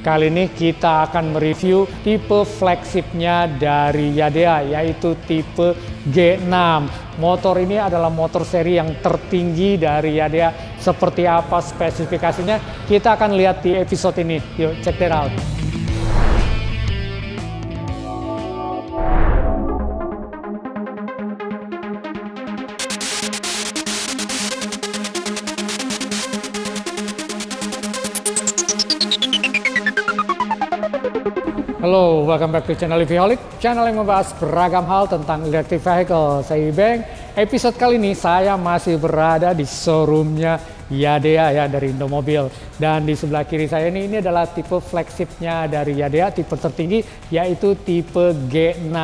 Kali ini kita akan mereview tipe flagshipnya dari Yadea, yaitu tipe G6. Motor ini adalah motor seri yang tertinggi dari Yadea. Seperti apa spesifikasinya? Kita akan lihat di episode ini. Yuk, check that out. Halo, welcome back to channel EVholic, channel yang membahas beragam hal tentang electric vehicle. Saya Ibeng. Episode kali ini saya masih berada di showroomnya Yadea ya, dari Indomobil. Dan di sebelah kiri saya ini adalah tipe flagshipnya dari Yadea, tipe tertinggi, yaitu tipe G6.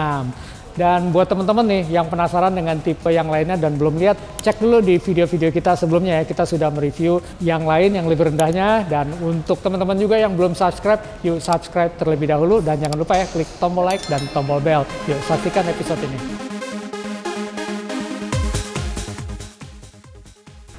Dan buat teman-teman nih yang penasaran dengan tipe yang lainnya dan belum lihat, cek dulu di video-video kita sebelumnya ya. Kita sudah mereview yang lain yang lebih rendahnya. Dan untuk teman-teman juga yang belum subscribe, yuk subscribe terlebih dahulu. Dan jangan lupa ya, klik tombol like dan tombol bell. Yuk saksikan episode ini.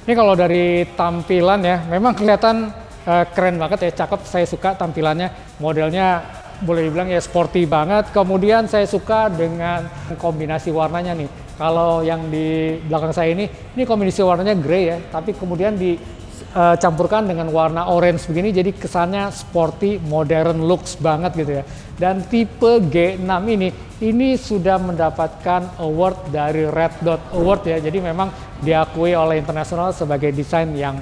Ini kalau dari tampilan ya, memang kelihatan keren banget ya, cakep. Saya suka tampilannya, modelnya boleh dibilang ya sporty banget. Kemudian saya suka dengan kombinasi warnanya nih. Kalau yang di belakang saya ini kombinasi warnanya grey ya, tapi kemudian dicampurkan dengan warna orange begini, jadi kesannya sporty, modern looks banget gitu ya. Dan tipe G6 ini sudah mendapatkan award dari Red Dot Award ya, jadi memang diakui oleh internasional sebagai desain yang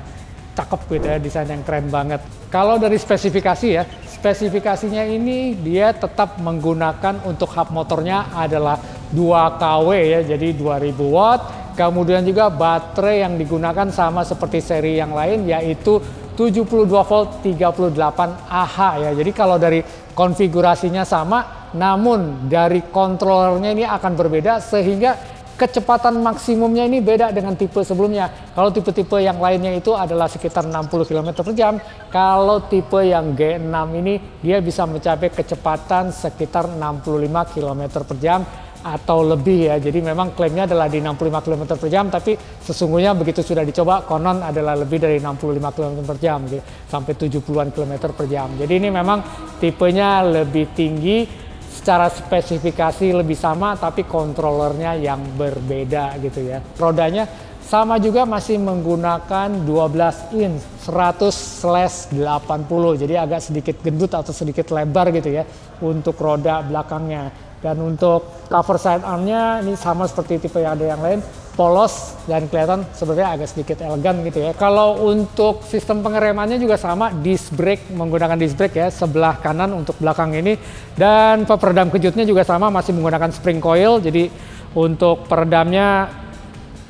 cakep gitu ya, desain yang keren banget. Kalau dari spesifikasi ya, spesifikasinya ini dia tetap menggunakan untuk hub motornya adalah 2 kW ya, jadi 2000 watt. Kemudian juga baterai yang digunakan sama seperti seri yang lain, yaitu 72 volt 38 Ah ya. Jadi kalau dari konfigurasinya sama, namun dari kontrolernya ini akan berbeda sehingga kecepatan maksimumnya ini beda dengan tipe sebelumnya. Kalau tipe-tipe yang lainnya itu adalah sekitar 60 km per jam. Kalau tipe yang G6 ini dia bisa mencapai kecepatan sekitar 65 km per jam atau lebih ya. Jadi memang klaimnya adalah di 65 km per jam, tapi sesungguhnya begitu sudah dicoba konon adalah lebih dari 65 km per jam gitu, sampai 70-an km per jam. Jadi ini memang tipenya lebih tinggi. Secara spesifikasi lebih sama, tapi kontrolernya yang berbeda gitu ya. Rodanya sama juga, masih menggunakan 12 inch 100/80, jadi agak sedikit gendut atau sedikit lebar gitu ya untuk roda belakangnya. Dan untuk cover side armnya ini sama seperti tipe yang ada yang lain, polos dan kelihatan sebenarnya agak sedikit elegan gitu ya. Kalau untuk sistem pengeremannya juga sama, disc brake, menggunakan disc brake ya, sebelah kanan untuk belakang ini. Dan peredam kejutnya juga sama, masih menggunakan spring coil, jadi untuk peredamnya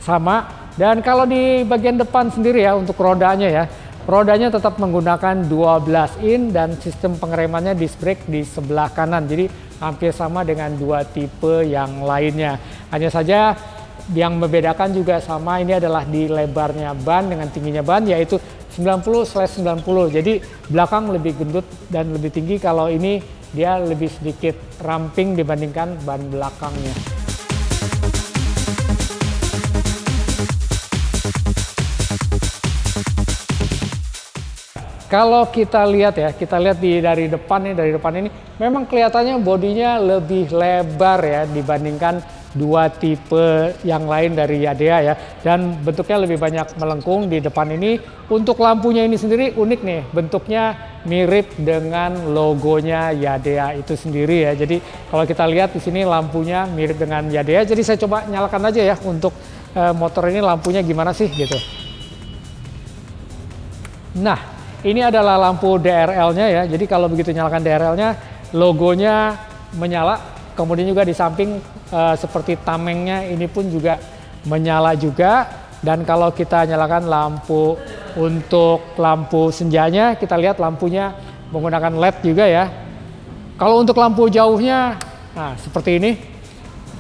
sama. Dan kalau di bagian depan sendiri ya, untuk rodanya ya, rodanya tetap menggunakan 12 in dan sistem pengeremannya disc brake di sebelah kanan, jadi hampir sama dengan dua tipe yang lainnya. Hanya saja yang membedakan juga sama, ini adalah di lebarnya ban dengan tingginya ban, yaitu 90/90. Jadi belakang lebih gendut dan lebih tinggi, kalau ini dia lebih sedikit ramping dibandingkan ban belakangnya. Kalau kita lihat ya, dari depan ini memang kelihatannya bodinya lebih lebar ya dibandingkan dua tipe yang lain dari Yadea ya, dan bentuknya lebih banyak melengkung di depan ini. Untuk lampunya ini sendiri unik nih, bentuknya mirip dengan logonya Yadea itu sendiri ya. Jadi kalau kita lihat di sini lampunya mirip dengan Yadea. Jadi saya coba nyalakan aja ya untuk motor ini lampunya gimana sih gitu. Nah, ini adalah lampu DRL-nya ya. Jadi kalau begitu nyalakan DRL-nya, logonya menyala. Kemudian juga di samping seperti tamengnya ini pun juga menyala juga. Dan kalau kita nyalakan lampu untuk lampu senjanya, kita lihat lampunya menggunakan LED juga ya. Kalau untuk lampu jauhnya, nah seperti ini.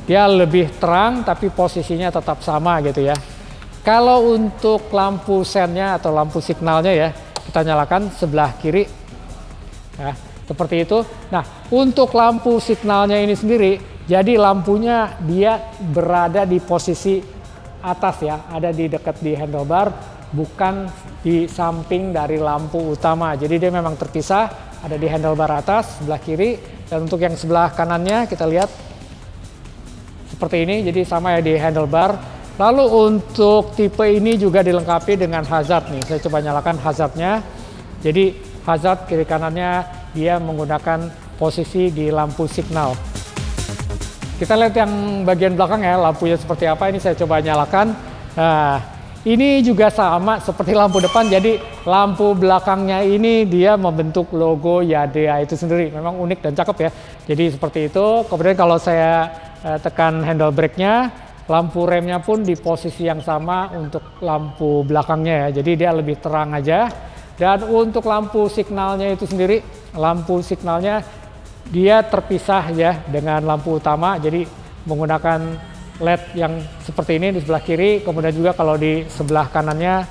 Dia lebih terang tapi posisinya tetap sama gitu ya. Kalau untuk lampu sennya atau lampu signalnya ya, kita nyalakan sebelah kiri ya, seperti itu. Nah, untuk lampu signalnya ini sendiri, jadi lampunya dia berada di posisi atas ya, ada di dekat di handlebar, bukan di samping dari lampu utama. Jadi dia memang terpisah ada di handlebar atas sebelah kiri, dan untuk yang sebelah kanannya kita lihat seperti ini, jadi sama ya di handlebar. Lalu untuk tipe ini juga dilengkapi dengan hazard nih. Saya coba nyalakan hazardnya. Jadi hazard kiri kanannya dia menggunakan posisi di lampu signal. Kita lihat yang bagian belakang ya, lampunya seperti apa. Ini saya coba nyalakan. Nah, ini juga sama seperti lampu depan. Jadi lampu belakangnya ini dia membentuk logo Yadea itu sendiri. Memang unik dan cakep ya. Jadi seperti itu. Kemudian kalau saya tekan handle brake-nya, lampu remnya pun di posisi yang sama untuk lampu belakangnya ya. Jadi dia lebih terang aja. Dan untuk lampu signalnya itu sendiri, lampu signalnya dia terpisah ya dengan lampu utama. Jadi menggunakan LED yang seperti ini di sebelah kiri. Kemudian juga kalau di sebelah kanannya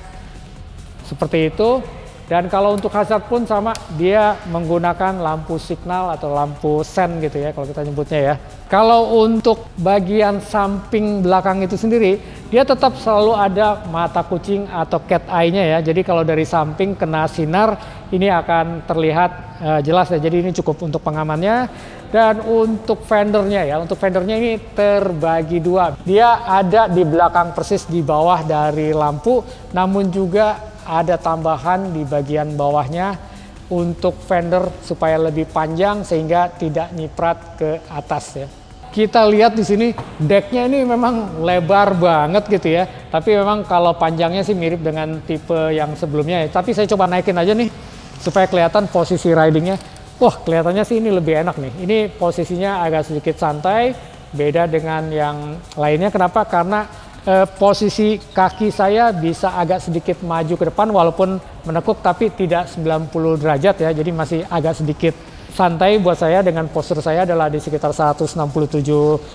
seperti itu. Dan kalau untuk hazard pun sama, dia menggunakan lampu signal atau lampu sen gitu ya kalau kita nyebutnya ya. Kalau untuk bagian samping belakang itu sendiri, dia tetap selalu ada mata kucing atau cat eye-nya ya. Jadi kalau dari samping kena sinar, ini akan terlihat jelas ya. Jadi ini cukup untuk pengamannya. Dan untuk fendernya ya, untuk fendernya ini terbagi dua. Dia ada di belakang persis di bawah dari lampu, namun juga ada tambahan di bagian bawahnya untuk fender supaya lebih panjang sehingga tidak nyiprat ke atas ya. Kita lihat di sini decknya ini memang lebar banget gitu ya. Tapi memang kalau panjangnya sih mirip dengan tipe yang sebelumnya ya. Tapi saya coba naikin aja nih supaya kelihatan posisi ridingnya. Wah, kelihatannya sih ini lebih enak nih. Ini posisinya agak sedikit santai, beda dengan yang lainnya. Kenapa? Karena posisi kaki saya bisa agak sedikit maju ke depan walaupun menekuk, tapi tidak 90 derajat ya. Jadi masih agak sedikit santai buat saya. Dengan postur saya adalah di sekitar 167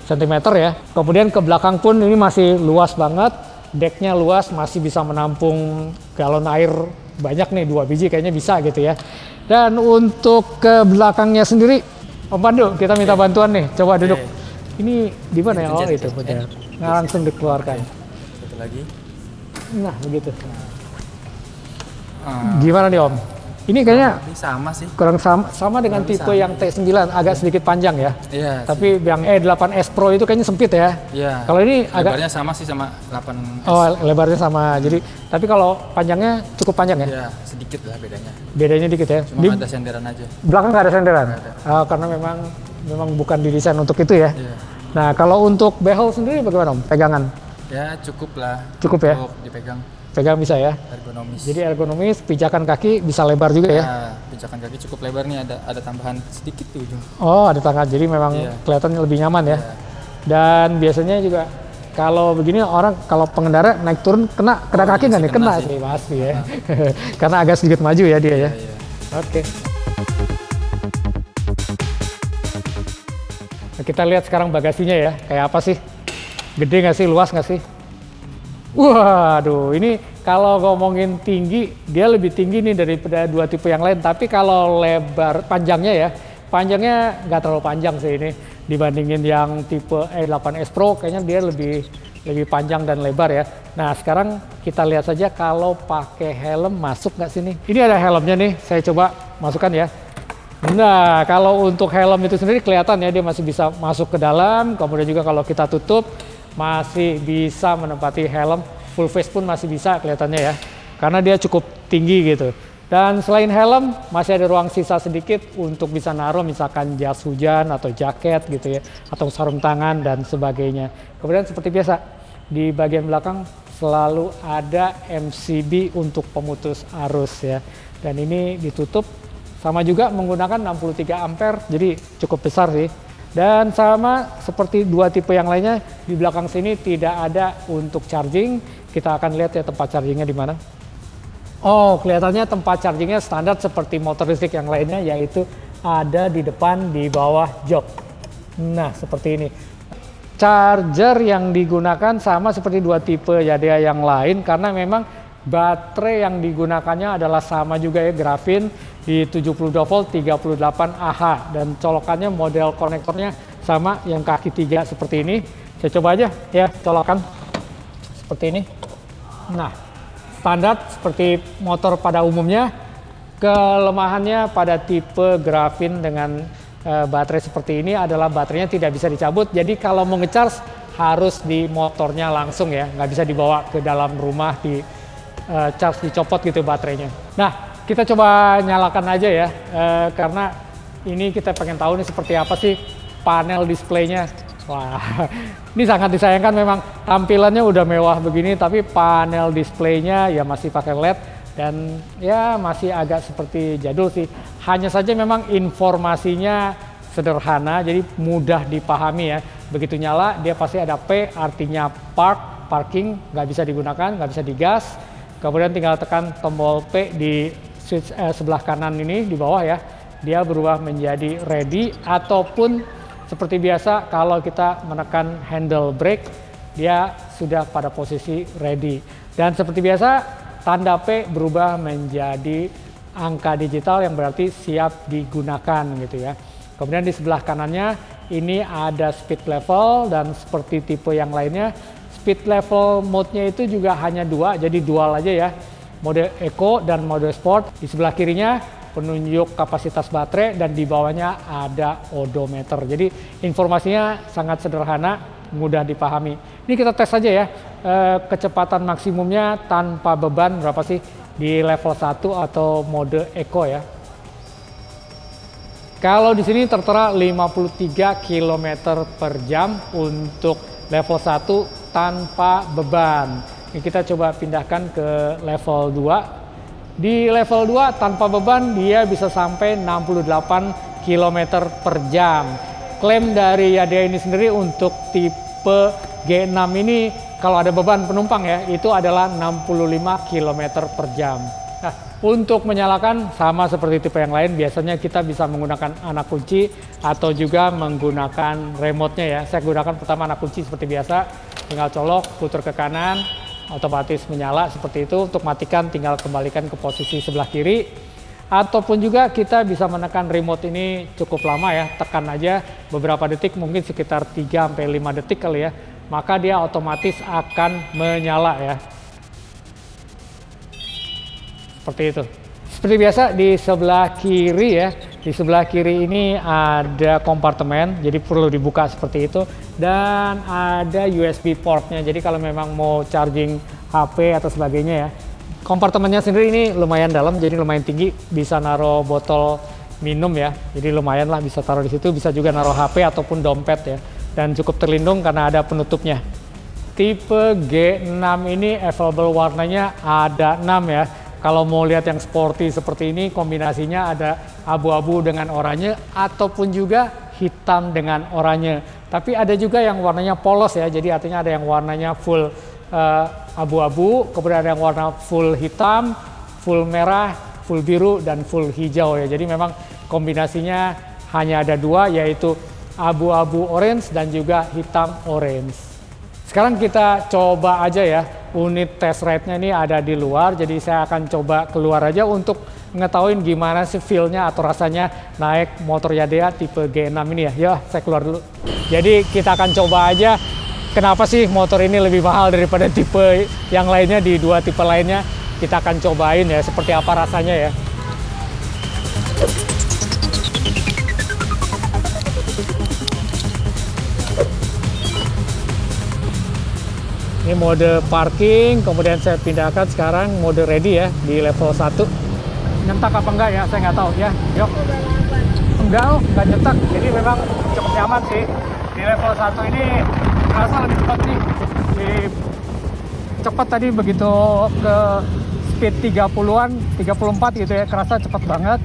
cm ya. Kemudian ke belakang pun ini masih luas banget. Decknya luas, masih bisa menampung galon air banyak nih, 2 biji kayaknya bisa gitu ya. Dan untuk ke belakangnya sendiri, Om Pandu, kita minta bantuan nih. Coba duduk. Ini di mana ya? Oh itu benar. Nah, langsung dikeluarkan. Satu lagi. Nah begitu. Gimana nih Om? Ini kayaknya sama sih. kurang sama dengan tipe yang T9, agak sedikit panjang ya. Iya. Tapi yang E8S Pro itu kayaknya sempit ya. Iya. Kalau ini lebarnya agak sama sih sama 8S. Oh, lebarnya sama. Jadi tapi kalau panjangnya cukup panjang ya? Iya, sedikit lah bedanya. Bedanya dikit ya. Cuma ada senderan aja. Belakang nggak ada senderan. Nggak ada. Karena memang bukan didesain untuk itu ya. Iya. Nah, kalau untuk behel sendiri bagaimana Om? Pegangan? Ya cukup lah. Cukup ya? Untuk dipegang. Pegang bisa ya? Ergonomis. Jadi ergonomis, pijakan kaki bisa lebar juga ya? Nah, pijakan kaki cukup lebar nih, ada tambahan sedikit di ujung. Oh, ada tangan. Jadi memang kelihatannya lebih nyaman ya? Iya. Dan biasanya juga kalau begini orang kalau pengendara naik turun kena kaki nggak nih? Kena sih pasti ya. Karena agak sedikit maju ya dia ya? Iya. Oke. Nah, kita lihat sekarang bagasinya ya, kayak apa sih? Gede nggak sih, luas nggak sih? Waduh, ini kalau ngomongin tinggi, dia lebih tinggi nih daripada dua tipe yang lain. Tapi kalau lebar, panjangnya ya, panjangnya nggak terlalu panjang sih ini. Dibandingin yang tipe E8S Pro, kayaknya dia lebih panjang dan lebar ya. Nah, sekarang kita lihat saja kalau pakai helm masuk nggak sini. Ini ada helmnya nih, saya coba masukkan ya. Nah, kalau untuk helm itu sendiri kelihatan ya, dia masih bisa masuk ke dalam. Kemudian juga kalau kita tutup, masih bisa menempati helm. Full face pun masih bisa kelihatannya ya. Karena dia cukup tinggi gitu. Dan selain helm, masih ada ruang sisa sedikit untuk bisa naruh misalkan jas hujan atau jaket gitu ya. Atau sarung tangan dan sebagainya. Kemudian seperti biasa, di bagian belakang selalu ada MCB untuk pemutus arus ya. Dan ini ditutup. Sama juga menggunakan 63 ampere, jadi cukup besar sih. Dan sama seperti dua tipe yang lainnya, di belakang sini tidak ada untuk charging. Kita akan lihat ya tempat chargingnya di mana. Oh, kelihatannya tempat chargingnya standar seperti motor listrik yang lainnya, yaitu ada di depan di bawah jok. Nah, seperti ini. Charger yang digunakan sama seperti dua tipe Yadea yang lain, karena memang baterai yang digunakannya adalah sama juga ya, grafin di 72 volt 38 Ah, dan colokannya model konektornya sama yang kaki 3 seperti ini. Saya coba aja ya colokan seperti ini. Nah, standar seperti motor pada umumnya. Kelemahannya pada tipe Graphene dengan baterai seperti ini adalah baterainya tidak bisa dicabut. Jadi kalau mau ngecharge harus di motornya langsung ya, nggak bisa dibawa ke dalam rumah di charge, dicopot gitu baterainya. Nah, kita coba nyalakan aja ya, karena ini kita pengen tahu nih seperti apa sih panel displaynya. Wah, ini sangat disayangkan, memang tampilannya udah mewah begini, tapi panel displaynya ya masih pakai LED dan ya masih agak seperti jadul sih. Hanya saja memang informasinya sederhana, jadi mudah dipahami ya. Begitu nyala, dia pasti ada P, artinya parking, nggak bisa digunakan, nggak bisa digas. Kemudian tinggal tekan tombol P di switch sebelah kanan ini di bawah ya. Dia berubah menjadi ready, ataupun seperti biasa kalau kita menekan handle brake, dia sudah pada posisi ready. Dan seperti biasa, tanda P berubah menjadi angka digital yang berarti siap digunakan gitu ya. Kemudian di sebelah kanannya ini ada speed level, dan seperti tipe yang lainnya speed level mode-nya itu juga hanya 2, jadi dual aja ya. Mode Eco dan mode Sport. Di sebelah kirinya penunjuk kapasitas baterai dan di bawahnya ada odometer. Jadi informasinya sangat sederhana, mudah dipahami. Ini kita tes aja ya, kecepatan maksimumnya tanpa beban berapa sih di level 1 atau mode Eco ya. Kalau di sini tertera 53 km per jam untuk level 1 tanpa beban. Ini kita coba pindahkan ke level 2. Di level 2 tanpa beban dia bisa sampai 68 km per jam. Klaim dari Yadea ini sendiri untuk tipe G6 ini kalau ada beban penumpang ya, itu adalah 65 km per jam. Nah, untuk menyalakan sama seperti tipe yang lain, biasanya kita bisa menggunakan anak kunci atau juga menggunakan remote-nya ya. Saya gunakan pertama anak kunci seperti biasa, tinggal colok, putar ke kanan, otomatis menyala seperti itu. Untuk matikan tinggal kembalikan ke posisi sebelah kiri. Ataupun juga kita bisa menekan remote ini cukup lama ya, tekan aja beberapa detik, mungkin sekitar 3-5 detik kali ya. Maka dia otomatis akan menyala ya. Seperti itu. Seperti biasa di sebelah kiri ya. Di sebelah kiri ini ada kompartemen, jadi perlu dibuka seperti itu. Dan ada USB portnya, jadi kalau memang mau charging HP atau sebagainya ya. Kompartemennya sendiri ini lumayan dalam, jadi lumayan tinggi, bisa naruh botol minum ya. Jadi lumayan lah, bisa taruh di situ, bisa juga naruh HP ataupun dompet ya. Dan cukup terlindung karena ada penutupnya. Tipe G6 ini available warnanya ada 6 ya. Kalau mau lihat yang sporty seperti ini, kombinasinya ada abu-abu dengan oranye ataupun juga hitam dengan oranye. Tapi ada juga yang warnanya polos ya, jadi artinya ada yang warnanya full abu-abu, kemudian ada yang warna full hitam, full merah, full biru, dan full hijau ya. Jadi memang kombinasinya hanya ada 2, yaitu abu-abu orange dan juga hitam orange. Sekarang kita coba aja ya, unit test ride-nya ini ada di luar, jadi saya akan coba keluar aja untuk ngetahuin gimana sih feel-nya atau rasanya naik motor Yadea tipe G6 ini ya. Ya, saya keluar dulu. Jadi kita akan coba aja kenapa sih motor ini lebih mahal daripada tipe yang lainnya, di 2 tipe lainnya. Kita akan cobain ya seperti apa rasanya ya. Ini mode parking, kemudian saya pindahkan sekarang mode ready ya di level 1. Nyentak apa enggak ya, saya nggak tahu ya. Yuk. Enggak nyentak, jadi memang cukup nyaman sih. Di level 1 ini terasa lebih cepat nih. Cepat tadi begitu ke speed 30-an, 34 gitu ya, kerasa cepat banget.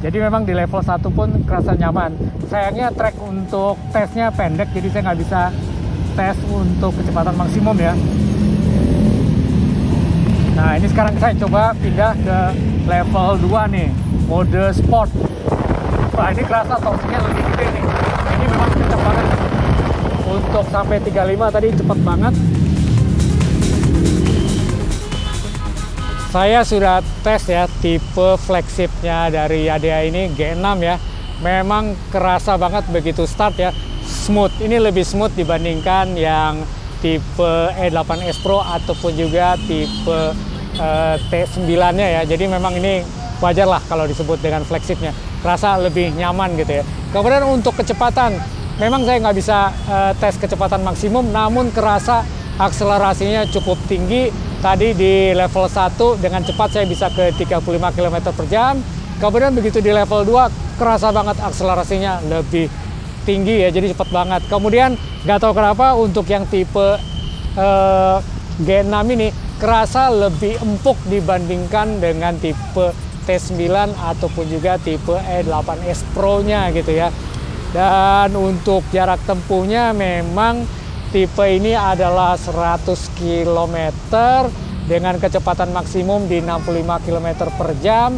Jadi memang di level 1 pun kerasa nyaman. Sayangnya track untuk tesnya pendek, jadi saya nggak bisa tes untuk kecepatan maksimum ya. Nah, ini sekarang saya coba pindah ke level 2 nih, mode sport. Wah, ini kerasa torsinya lebih gede nih. Ini memang kencang banget. Untuk sampai 35 tadi cepat banget. Saya sudah tes ya tipe flagshipnya dari Yadea ini G6 ya. Memang kerasa banget begitu start ya. Smooth, ini lebih smooth dibandingkan yang tipe E8S Pro ataupun juga tipe T9-nya ya. Jadi memang ini wajar lah kalau disebut dengan flagshipnya, kerasa lebih nyaman gitu ya. Kemudian untuk kecepatan, memang saya nggak bisa tes kecepatan maksimum, namun kerasa akselerasinya cukup tinggi. Tadi di level 1 dengan cepat saya bisa ke 35 km per jam. Kemudian begitu di level 2 kerasa banget akselerasinya lebih tinggi ya, jadi cepat banget. Kemudian nggak tahu kenapa untuk yang tipe G6 ini kerasa lebih empuk dibandingkan dengan tipe T9 ataupun juga tipe E8S Pro-nya gitu ya. Dan untuk jarak tempuhnya memang tipe ini adalah 100 km dengan kecepatan maksimum di 65 km per jam.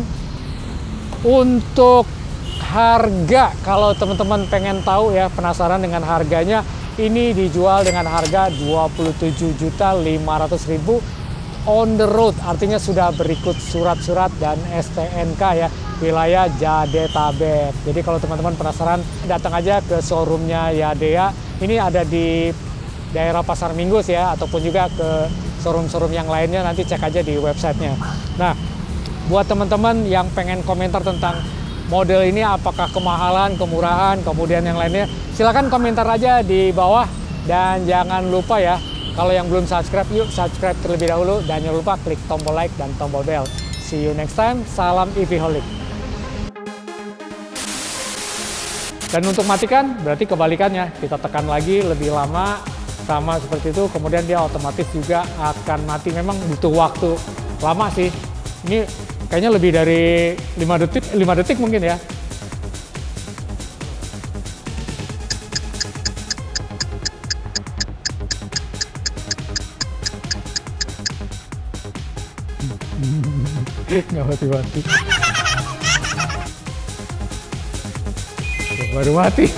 Untuk harga, kalau teman-teman pengen tahu ya, penasaran dengan harganya, ini dijual dengan harga 27.500.000 on the road, artinya sudah berikut surat-surat dan STNK ya, wilayah Jadetabek. Jadi kalau teman-teman penasaran, datang aja ke showroomnya Yadea. Ini ada di daerah Pasar Minggu ya, ataupun juga ke showroom-showroom yang lainnya, nanti cek aja di websitenya. Nah, buat teman-teman yang pengen komentar tentang model ini, apakah kemahalan, kemurahan, kemudian yang lainnya, silakan komentar aja di bawah. Dan jangan lupa ya, kalau yang belum subscribe, yuk subscribe terlebih dahulu, dan jangan lupa klik tombol like dan tombol bell. See you next time, salam EVholic. Dan untuk matikan, berarti kebalikannya, kita tekan lagi lebih lama, sama seperti itu, kemudian dia otomatis juga akan mati. Memang butuh waktu lama sih, ini kayaknya lebih dari 5 detik mungkin ya. Nggak mati-mati. Baru mati.